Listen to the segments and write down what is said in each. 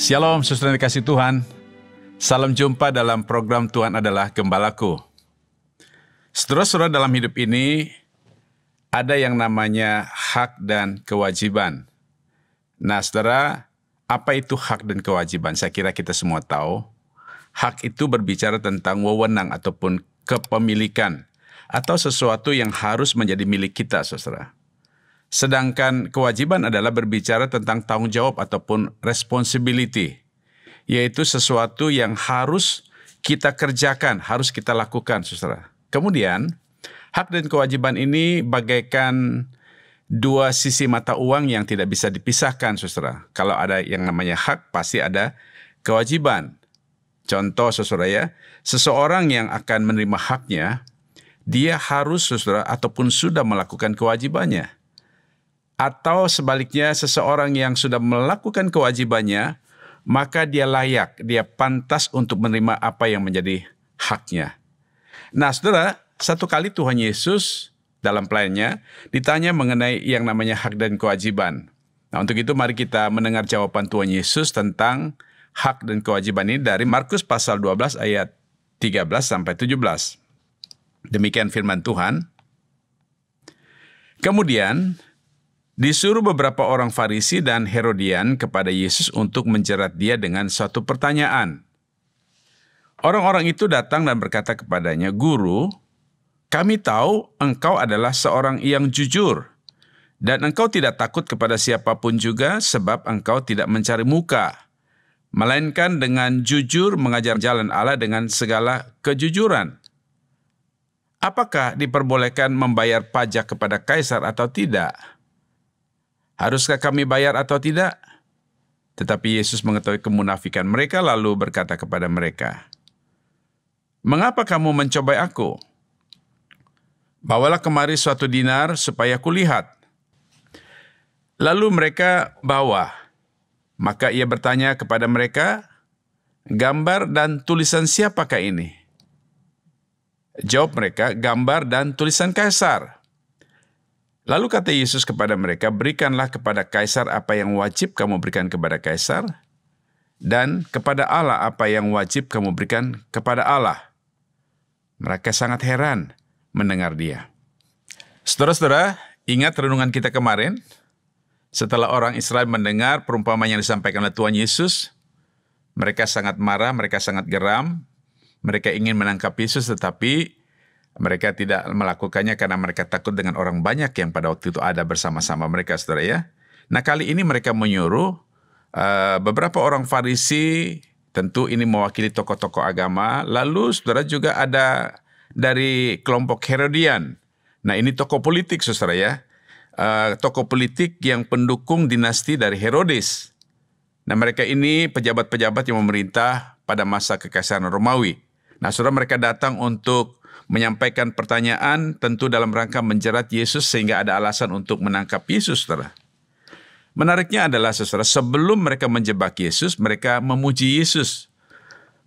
Shalom, saudara yang dikasih Tuhan. Salam jumpa dalam program Tuhan adalah Gembalaku. Saudara-saudara, dalam hidup ini ada yang namanya hak dan kewajiban. Nah, saudara, apa itu hak dan kewajiban? Saya kira kita semua tahu. Hak itu berbicara tentang wewenang ataupun kepemilikan atau sesuatu yang harus menjadi milik kita, saudara. Sedangkan kewajiban adalah berbicara tentang tanggung jawab ataupun responsibility, yaitu sesuatu yang harus kita kerjakan, harus kita lakukan, saudara. Kemudian, hak dan kewajiban ini bagaikan dua sisi mata uang yang tidak bisa dipisahkan, saudara. Kalau ada yang namanya hak, pasti ada kewajiban. Contoh, saudara ya, seseorang yang akan menerima haknya, dia harus, saudara, ataupun sudah melakukan kewajibannya. Atau sebaliknya, seseorang yang sudah melakukan kewajibannya, maka dia layak, dia pantas untuk menerima apa yang menjadi haknya. Nah, saudara, satu kali Tuhan Yesus dalam pelayanannya ditanya mengenai yang namanya hak dan kewajiban. Nah, untuk itu mari kita mendengar jawaban Tuhan Yesus tentang hak dan kewajiban ini dari Markus pasal 12 ayat 13 sampai 17. Demikian firman Tuhan. Kemudian disuruh beberapa orang Farisi dan Herodian kepada Yesus untuk menjerat dia dengan suatu pertanyaan. Orang-orang itu datang dan berkata kepadanya, "Guru, kami tahu engkau adalah seorang yang jujur, dan engkau tidak takut kepada siapapun juga sebab engkau tidak mencari muka, melainkan dengan jujur mengajar jalan Allah dengan segala kejujuran. Apakah diperbolehkan membayar pajak kepada kaisar atau tidak? Haruskah kami bayar atau tidak?" Tetapi Yesus mengetahui kemunafikan mereka lalu berkata kepada mereka, "Mengapa kamu mencobai aku? Bawalah kemari suatu dinar supaya kulihat." Lalu mereka bawa. Maka ia bertanya kepada mereka, "Gambar dan tulisan siapakah ini?" Jawab mereka, "Gambar dan tulisan Kaisar." Lalu kata Yesus kepada mereka, "Berikanlah kepada Kaisar apa yang wajib kamu berikan kepada Kaisar, dan kepada Allah apa yang wajib kamu berikan kepada Allah." Mereka sangat heran mendengar dia. Saudara-saudara, ingat renungan kita kemarin? Setelah orang Israel mendengar perumpamaan yang disampaikan oleh Tuhan Yesus, mereka sangat marah, mereka sangat geram, mereka ingin menangkap Yesus, tetapi mereka tidak melakukannya karena mereka takut dengan orang banyak yang pada waktu itu ada bersama-sama mereka, saudara ya. Nah, kali ini mereka menyuruh beberapa orang Farisi, tentu ini mewakili tokoh-tokoh agama, lalu saudara juga ada dari kelompok Herodian. Nah, ini tokoh politik, saudara ya. Tokoh politik yang pendukung dinasti dari Herodes. Nah, mereka ini pejabat-pejabat yang memerintah pada masa kekaisaran Romawi. Nah, saudara, mereka datang untuk menyampaikan pertanyaan tentu dalam rangka menjerat Yesus sehingga ada alasan untuk menangkap Yesus, saudara. Menariknya adalah, saudara, sebelum mereka menjebak Yesus, mereka memuji Yesus.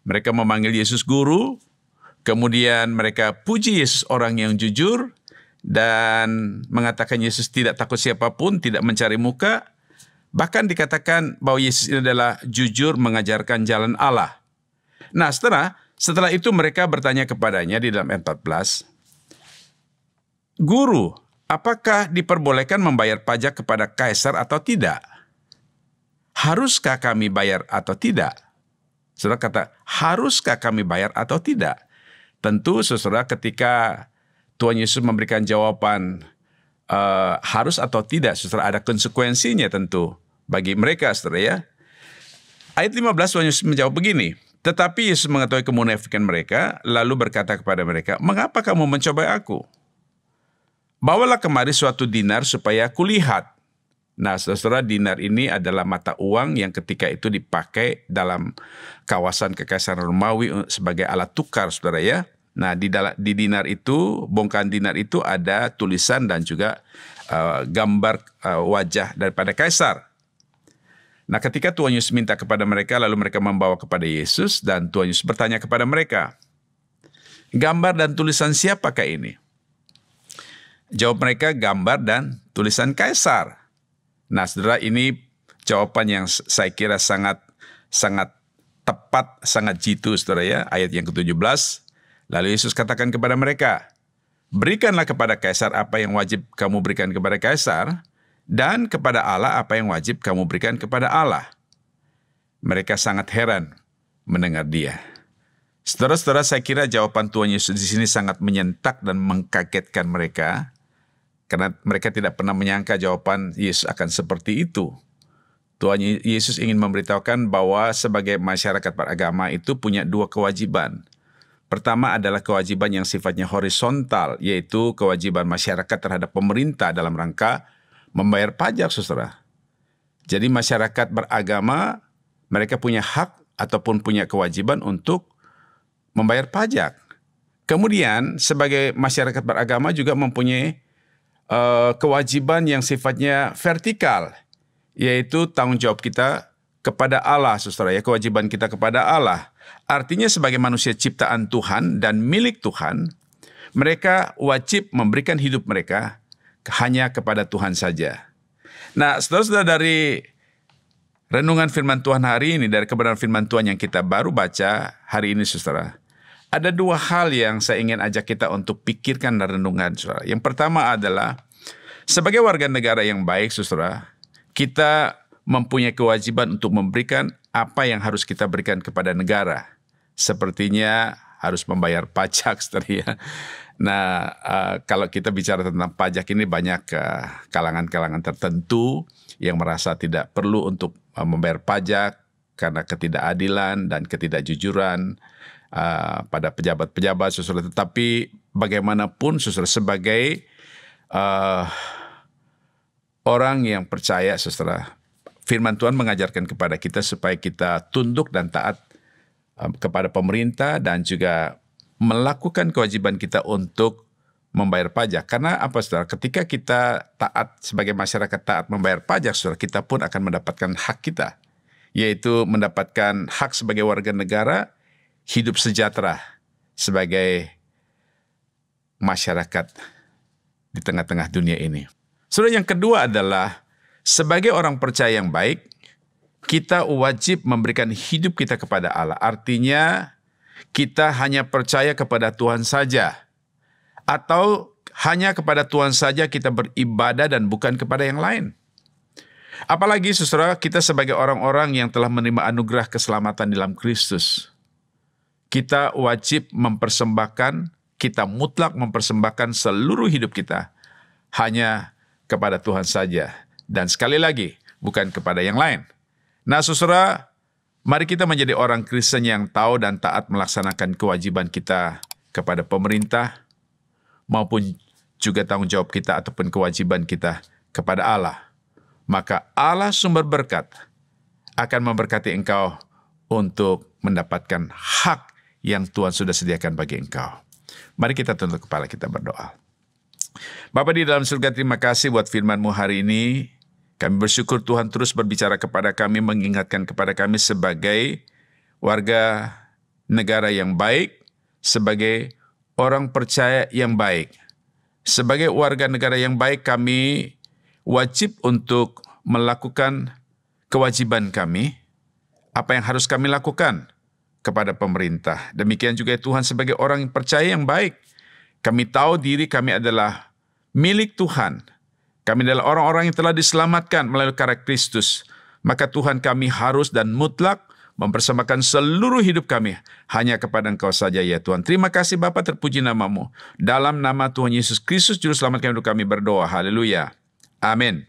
Mereka memanggil Yesus guru, kemudian mereka puji Yesus orang yang jujur, dan mengatakan Yesus tidak takut siapapun, tidak mencari muka. Bahkan dikatakan bahwa Yesus ini adalah jujur mengajarkan jalan Allah. Nah, setelah itu mereka bertanya kepadanya di dalam ayat 14, "Guru, apakah diperbolehkan membayar pajak kepada Kaisar atau tidak? Haruskah kami bayar atau tidak?" Saudara kata, haruskah kami bayar atau tidak? Tentu, saudara, ketika Tuhan Yesus memberikan jawaban harus atau tidak, saudara, ada konsekuensinya tentu bagi mereka, saudara ya. Ayat 15 Tuhan Yesus menjawab begini, "Tetapi Yesus mengetahui kemunafikan mereka, lalu berkata kepada mereka, 'Mengapa kamu mencobai aku? Bawalah kemari suatu dinar supaya kulihat.'" Nah, saudara, dinar ini adalah mata uang yang ketika itu dipakai dalam kawasan kekaisaran Romawi sebagai alat tukar, saudara ya. Nah, di dinar itu, bongkahan dinar itu ada tulisan dan juga gambar wajah daripada kaisar. Nah, ketika Tuhan Yesus minta kepada mereka, lalu mereka membawa kepada Yesus, dan Tuhan Yesus bertanya kepada mereka, "Gambar dan tulisan siapakah ini?" Jawab mereka, "Gambar dan tulisan Kaisar." Nah, saudara, ini jawaban yang saya kira sangat sangat tepat, sangat jitu, saudara ya. Ayat yang ke-17, lalu Yesus katakan kepada mereka, berikanlah kepada Kaisar apa yang wajib kamu berikan kepada Kaisar, dan kepada Allah apa yang wajib kamu berikan kepada Allah. Mereka sangat heran mendengar dia. Saudara-saudara, saya kira jawaban Tuhan Yesus di sini sangat menyentak dan mengkagetkan mereka, karena mereka tidak pernah menyangka jawaban Yesus akan seperti itu. Tuhan Yesus ingin memberitahukan bahwa sebagai masyarakat beragama itu punya dua kewajiban. Pertama adalah kewajiban yang sifatnya horizontal, yaitu kewajiban masyarakat terhadap pemerintah dalam rangka membayar pajak, saudara. Jadi masyarakat beragama, mereka punya hak ataupun punya kewajiban untuk membayar pajak. Kemudian sebagai masyarakat beragama juga mempunyai kewajiban yang sifatnya vertikal, yaitu tanggung jawab kita kepada Allah, saudara ya, kewajiban kita kepada Allah. Artinya sebagai manusia ciptaan Tuhan dan milik Tuhan, mereka wajib memberikan hidup mereka hanya kepada Tuhan saja. Nah, saudara-saudara, dari renungan firman Tuhan hari ini, dari kebenaran firman Tuhan yang kita baru baca hari ini, saudara, ada dua hal yang saya ingin ajak kita untuk pikirkan dan renungan, saudara. Yang pertama adalah, sebagai warga negara yang baik, saudara, kita mempunyai kewajiban untuk memberikan apa yang harus kita berikan kepada negara. Sepertinya harus membayar pajak, saudara ya. Nah, kalau kita bicara tentang pajak ini, banyak kalangan-kalangan tertentu yang merasa tidak perlu untuk membayar pajak karena ketidakadilan dan ketidakjujuran pada pejabat-pejabat, saudara. Tetapi bagaimanapun, saudara, sebagai orang yang percaya, saudara, firman Tuhan mengajarkan kepada kita supaya kita tunduk dan taat kepada pemerintah dan juga melakukan kewajiban kita untuk membayar pajak. Karena apa, saudara? Ketika kita taat, sebagai masyarakat taat membayar pajak, saudara, kita pun akan mendapatkan hak kita, yaitu mendapatkan hak sebagai warga negara, hidup sejahtera sebagai masyarakat di tengah-tengah dunia ini. Saudara, yang kedua adalah, sebagai orang percaya yang baik, kita wajib memberikan hidup kita kepada Allah. Artinya, kita hanya percaya kepada Tuhan saja, atau hanya kepada Tuhan saja kita beribadah dan bukan kepada yang lain. Apalagi, saudara, kita sebagai orang-orang yang telah menerima anugerah keselamatan dalam Kristus, kita wajib mempersembahkan, kita mutlak mempersembahkan seluruh hidup kita hanya kepada Tuhan saja. Dan sekali lagi, bukan kepada yang lain. Nah, saudara, mari kita menjadi orang Kristen yang tahu dan taat melaksanakan kewajiban kita kepada pemerintah, maupun juga tanggung jawab kita ataupun kewajiban kita kepada Allah. Maka Allah sumber berkat akan memberkati engkau untuk mendapatkan hak yang Tuhan sudah sediakan bagi engkau. Mari kita tunduk kepala, kita berdoa. Bapa di dalam surga, terima kasih buat firman-Mu hari ini. Kami bersyukur Tuhan terus berbicara kepada kami, mengingatkan kepada kami sebagai warga negara yang baik, sebagai orang percaya yang baik. Sebagai warga negara yang baik, kami wajib untuk melakukan kewajiban kami, apa yang harus kami lakukan kepada pemerintah. Demikian juga Tuhan, sebagai orang yang percaya yang baik, kami tahu diri kami adalah milik Tuhan. Kami adalah orang-orang yang telah diselamatkan melalui karya Kristus. Maka Tuhan, kami harus dan mutlak mempersembahkan seluruh hidup kami hanya kepada Engkau saja, ya Tuhan. Terima kasih Bapa, terpuji nama-Mu. Dalam nama Tuhan Yesus Kristus, Juru Selamat kami berdoa. Haleluya. Amin.